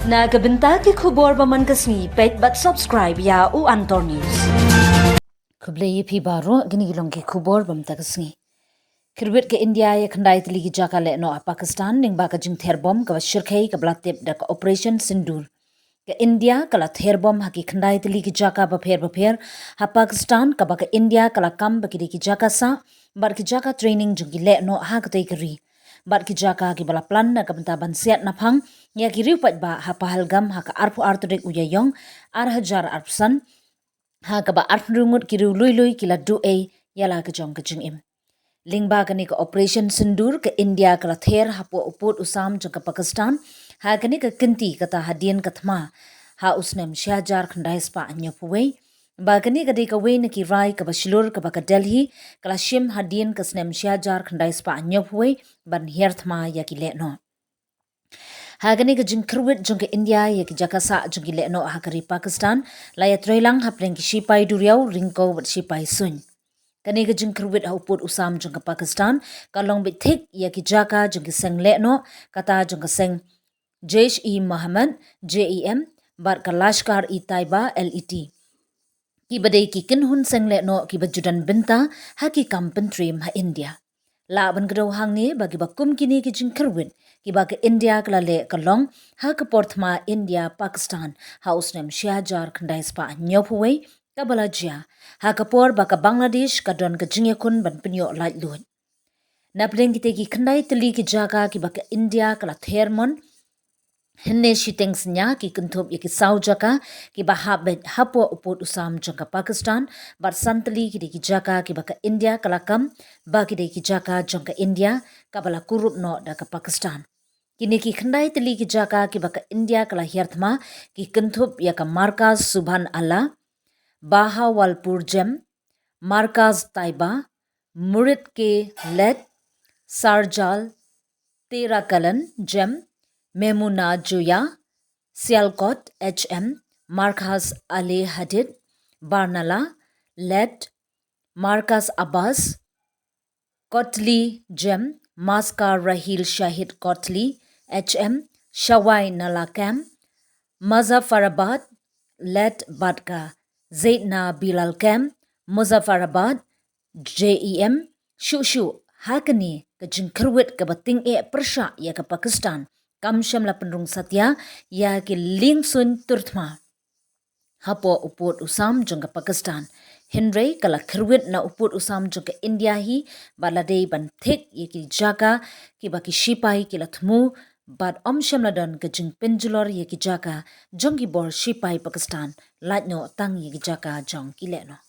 Na bynta ki khubor baman kasni paidbah subscribe ya u Antornews. Kublai pi baro gini gilong ki khubor bamta kasni. Khyrwit ke India ya khandai tli ki jaka lehnoh Pakistan Lyngba ka jingtherbom ka shyrkhei ka blatip da ka operation Sindoor. Ke India kala therbom haki khandai tli ki jaka bapher ha Pakistan ka ba ka India kala kam ba ki jaka sa bar ki jaka training jungi lehnoh ha katei kari. Bat ki jaka ki bala plan na kabenta ban siat naphang ya ki riew paidbah ha Pahalgam ha ka arpu arturik Iaiong hajar arpsan ha ka ba arpu ngut ki riew lui ki la duhei yala ka jong ka jingim. Lyngba kani ka operation Sindoor ke India kala ther ha po uput usam jong ka Pakistan ha kani ka kinti kata hadian kathma ha usnem shajar khandai spa anyapuwei. Ba kani ka deka wei na ki rai ka bashilur ka baka Delhi kala shim hadien ka snem shajar khandai spa anyopwe ban herthma ya ki lehnoh. Ha kani ka jing Khyrwit jong ka India ya ki jaka sa jong ki lehnoh ha kari Pakistan la ya trailang hapleng ki shipai duriau ringko wat shipai sun. Kani ka jing Khyrwit ha uput usam jong ka Pakistan kalong bit thik ya ki jaka jong ki seng lehnoh kata jong ka seng Muhammad JEM bar ka lashkar-e-taiba LET. Ki badai ki kinhun seng lehnoh ki bajudan bynta ha ki kampen trim ha India. La ban gado hang ni bagi bakum kini ki jing Khyrwit ki ba ka India kala le kalong ha ka porthma India Pakistan ha usnem shajar khandai spa nyopwe ka balajia ha ka por ba ka Bangladesh ka don ka jingekun ban penyo light lut. Na pleng ki te ki khandai tli ki jaka ki ba ka India kala thermon Henne shiteng senya ki kuntup ya ki sau jaka ki bahabet hapo uput usam jangka Pakistan bar santali ki ki jaka ki baka India kalakam ba ki ki jaka jangka India kabala kurup no da ka Pakistan. Kini ki khandai tali ki jaka ki baka India kala hierthma ki kuntup ya ka markaz Subhan Allah, Bahawalpur Jem, markaz Taiba, Murid ke Led, Sarjal, Terakalan Jem, Memuna Joya, Sialkot HM, Markaz Ali Hadid, Barnala, Led, Markaz Abbas, Kotli Jem, Maskar Rahil Shahid Kotli HM, Shawai Nalakam, Muzaffarabad, Led Badka, Zaidna Bilal Kam, Muzaffarabad, JEM, Shushu, Hakani, ka jing Khyrwit ka bating persha ya ka Pakistan, kam shamla penrung satya ya ki ling sun turthma hapo uput usam jong ka Pakistan Henry kala Khyrwit na uput usam jong ka India hi balade ban thik ya ki jaka ki baki shipai ki lathmu bad shamla don ka jing penjulor ya ki jaka jong ki bor shipai Pakistan lajno tang ya ki jaka jong ki lehnoh.